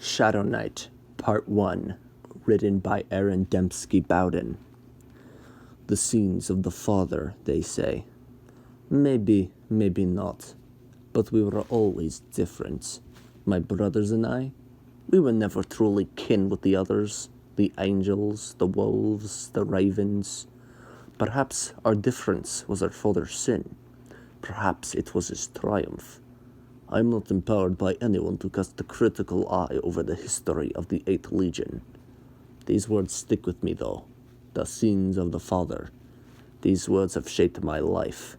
Shadow Knight, Part 1, written by Aaron Dembski Bowden. The scenes of the father, they say. Maybe not. But we were always different. My brothers and I, we were never truly kin with the others, the angels, the wolves, the ravens. Perhaps our difference was our father's sin. Perhaps it was his triumph. I am not empowered by anyone to cast a critical eye over the history of the 8th Legion. These words stick with me, though. The sins of the father. These words have shaped my life.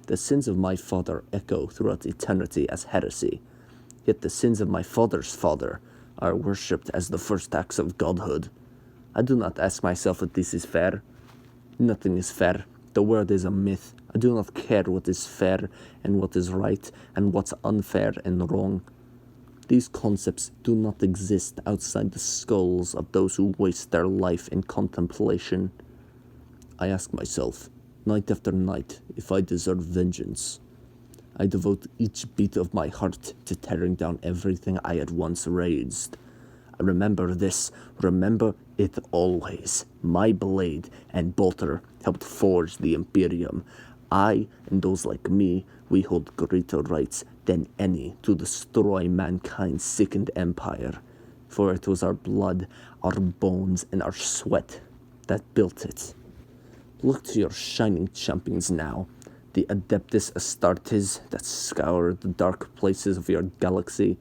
The sins of my father echo throughout eternity as heresy, yet the sins of my father's father are worshipped as the first acts of godhood. I do not ask myself if this is fair. Nothing is fair. The world is a myth. I do not care what is fair and what is right and what's unfair and wrong. These concepts do not exist outside the skulls of those who waste their life in contemplation. I ask myself, night after night, if I deserve vengeance. I devote each beat of my heart to tearing down everything I had once raised. I remember this, remember it always. My blade and bolter helped forge the Imperium. I and those like me, we hold greater rights than any to destroy mankind's sickened empire. For it was our blood, our bones, and our sweat that built it. Look to your shining champions now, the Adeptus Astartes that scour the dark places of your galaxy,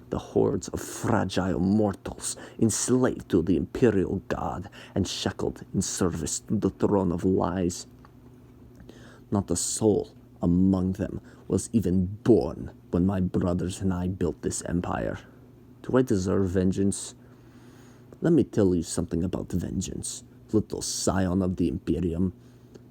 the hordes of fragile mortals enslaved to the Imperial God and shackled in service to the throne of lies. Not a soul among them was even born when my brothers and I built this empire. Do I deserve vengeance? Let me tell you something about vengeance, little scion of the Imperium.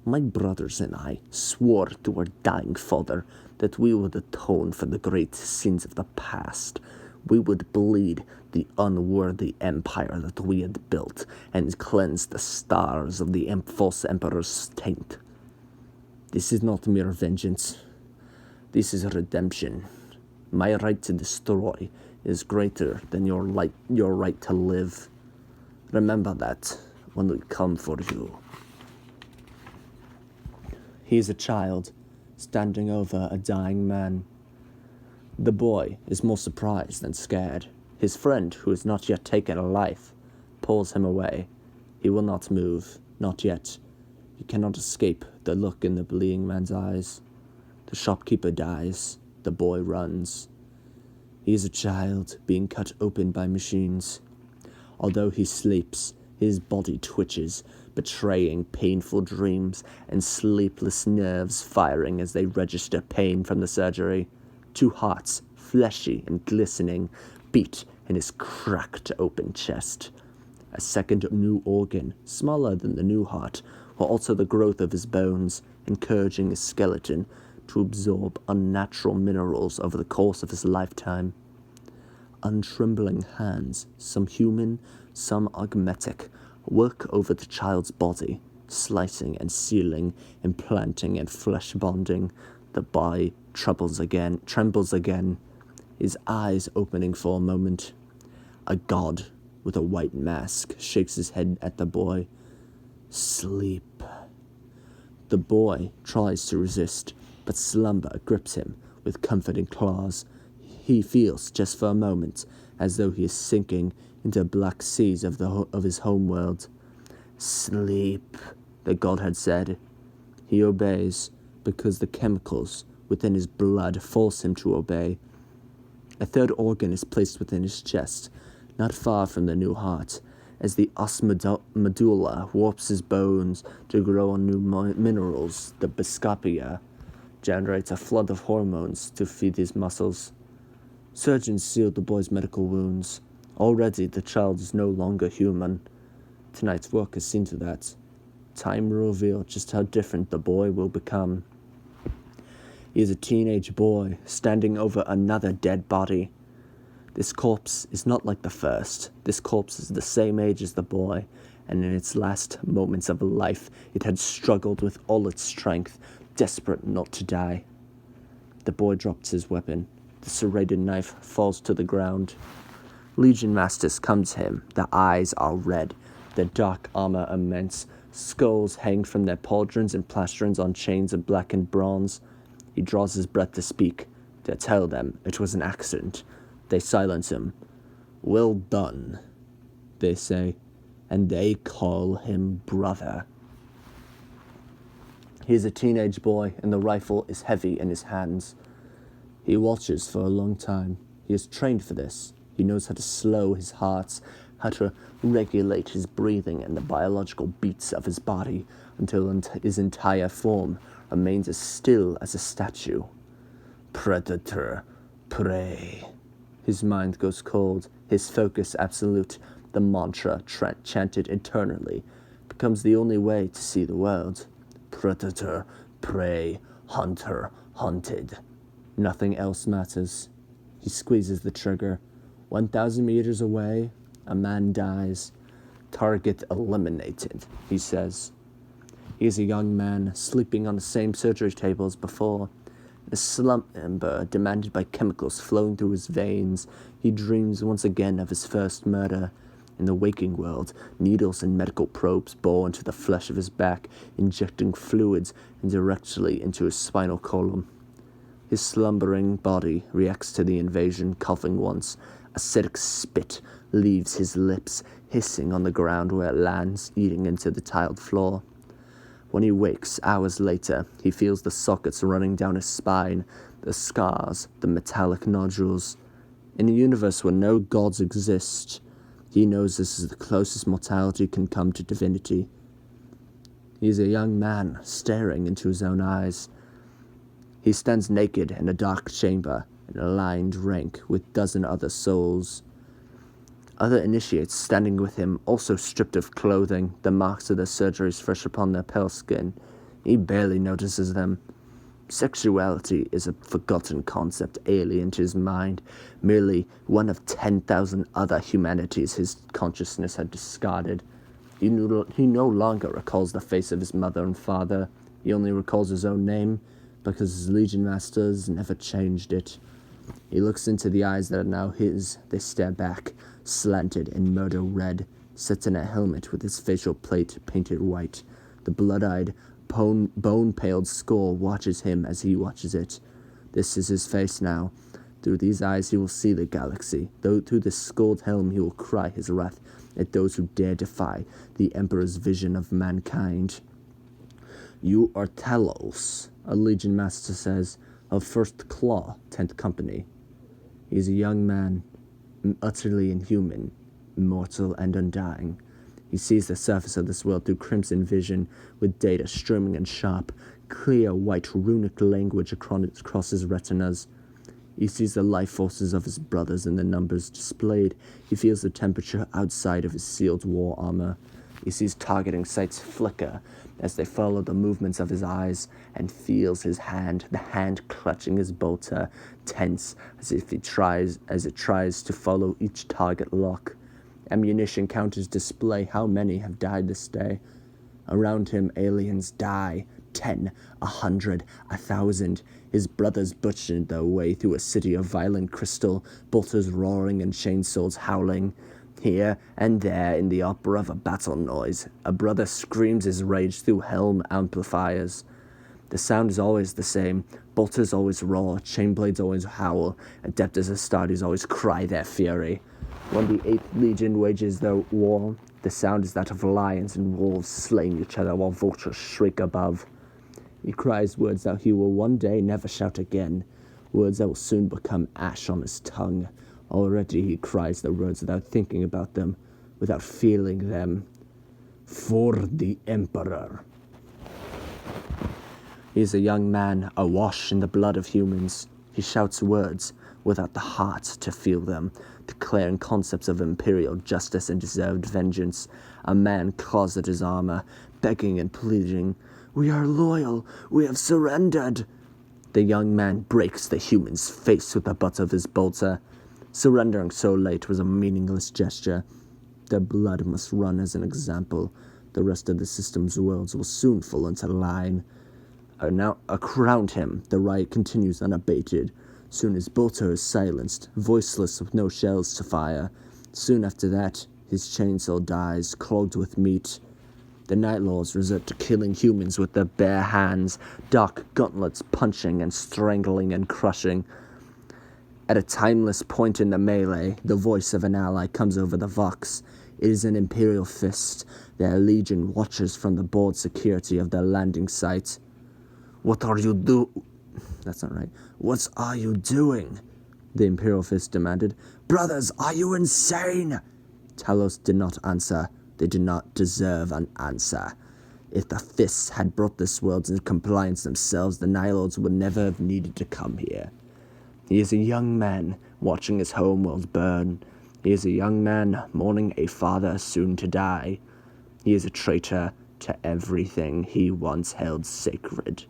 My brothers and I swore to our dying father that we would atone for the great sins of the past. We would bleed the unworthy empire that we had built and cleanse the stars of the false emperor's taint. This is not mere vengeance. This is redemption. My right to destroy is greater than your right to live. Remember that when we come for you. He is a child, standing over a dying man. The boy is more surprised than scared. His friend, who has not yet taken a life, pulls him away. He will not move, not yet. He cannot escape the look in the bleeding man's eyes. The shopkeeper dies. The boy runs. He is a child being cut open by machines. Although he sleeps, his body twitches, betraying painful dreams and sleepless nerves firing as they register pain from the surgery. 2 hearts, fleshy and glistening, beat in his cracked open chest. A second new organ, smaller than the new heart, will alter the growth of his bones, encouraging his skeleton to absorb unnatural minerals over the course of his lifetime. Untrembling hands, some human, some augmetic, work over the child's body, slicing and sealing, implanting and flesh bonding. The boy trembles again, his eyes opening for a moment. A god with a white mask shakes his head at the boy. Sleep. The boy tries to resist, but slumber grips him with comforting claws. He feels, just for a moment, as though he is sinking into black seas of his homeworld. Sleep, the god had said. He obeys, because the chemicals within his blood force him to obey. A third organ is placed within his chest, not far from the new heart, as the os medulla warps his bones to grow on new minerals. The biscopia generates a flood of hormones to feed his muscles. Surgeons sealed the boy's medical wounds. Already the child is no longer human. Tonight's work has seen to that. Time will reveal just how different the boy will become. He is a teenage boy, standing over another dead body. This corpse is not like the first. This corpse is the same age as the boy, and in its last moments of life, it had struggled with all its strength, desperate not to die. The boy drops his weapon. The serrated knife falls to the ground. Legion masters come to him. Their eyes are red, their dark armor immense. Skulls hang from their pauldrons and plastrons on chains of blackened bronze. He draws his breath to speak, to tell them it was an accident. They silence him. "Well done," they say, and they call him brother. He is a teenage boy, and the rifle is heavy in his hands. He watches for a long time. He is trained for this. He knows how to slow his heart, how to regulate his breathing and the biological beats of his body until his entire form remains as still as a statue. Predator, prey. His mind goes cold, his focus absolute. The mantra, chanted eternally, becomes the only way to see the world. Predator, prey, hunter, hunted. Nothing else matters. He squeezes the trigger. 1,000 meters away, a man dies. Target eliminated, he says. He is a young man, sleeping on the same surgery table as before. The slumber demanded by chemicals flowing through his veins, he dreams once again of his first murder. In the waking world, needles and medical probes bore into the flesh of his back, injecting fluids directly into his spinal column. His slumbering body reacts to the invasion, coughing once. Acidic spit leaves his lips, hissing on the ground where it lands, eating into the tiled floor. When he wakes, hours later, he feels the sockets running down his spine, the scars, the metallic nodules. In a universe where no gods exist, he knows this is the closest mortality can come to divinity. He is a young man, staring into his own eyes. He stands naked in a dark chamber, in a lined rank with dozen other souls. Other initiates standing with him, also stripped of clothing, the marks of their surgeries fresh upon their pale skin. He barely notices them. Sexuality is a forgotten concept alien to his mind, merely one of 10,000 other humanities his consciousness had discarded. He no longer recalls the face of his mother and father. He only recalls his own name, because his Legion masters never changed it. He looks into the eyes that are now his. They stare back, slanted and murder red, sits in a helmet with his facial plate painted white. The blood-eyed, bone-paled skull watches him as he watches it. This is his face now. Through these eyes he will see the galaxy. Though through this skulled helm he will cry his wrath at those who dare defy the Emperor's vision of mankind. "You are Talos," a Legion master says, "of 1st Claw, 10th Company." He is a young man, utterly inhuman, immortal and undying. He sees the surface of this world through crimson vision, with data streaming and sharp, clear white runic language across his retinas. He sees the life forces of his brothers in the numbers displayed. He feels the temperature outside of his sealed war armor. He sees targeting sights flicker as they follow the movements of his eyes, and feels his hand, the hand clutching his bolter, tense as it tries to follow each target lock. Ammunition counters display how many have died this day. Around him, aliens die. 10, 100, 1,000. His brothers butchered their way through a city of violent crystal, bolters roaring and chainsaws howling. Here and there, in the opera of a battle noise, a brother screams his rage through helm amplifiers. The sound is always the same. Bolters always roar, chainblades always howl, Adeptus Astartes always cry their fury. When the 8th Legion wages their war, the sound is that of lions and wolves slaying each other while vultures shriek above. He cries words that he will one day never shout again, words that will soon become ash on his tongue. Already he cries the words without thinking about them, without feeling them. For the Emperor. He is a young man, awash in the blood of humans. He shouts words without the heart to feel them, declaring concepts of imperial justice and deserved vengeance. A man claws at his armor, begging and pleading, "We are loyal, we have surrendered." The young man breaks the human's face with the butt of his bolter. Surrendering so late was a meaningless gesture. Their blood must run as an example. The rest of the system's worlds will soon fall into line. Now, around him, the riot continues unabated. Soon his bolter is silenced, voiceless with no shells to fire. Soon after that, his chainsaw dies, clogged with meat. The Night Lords resort to killing humans with their bare hands, dark gauntlets punching and strangling and crushing. At a timeless point in the melee, the voice of an ally comes over the vox. It is an Imperial fist. Their legion watches from the board security of their landing site. What are you That's not right. What are you doing? The Imperial fist demanded. Brothers, are you insane? Talos did not answer. They did not deserve an answer. If the fists had brought this world into compliance themselves, the Nilords would never have needed to come here. He is a young man watching his homeworld burn. He is a young man mourning a father soon to die. He is a traitor to everything he once held sacred.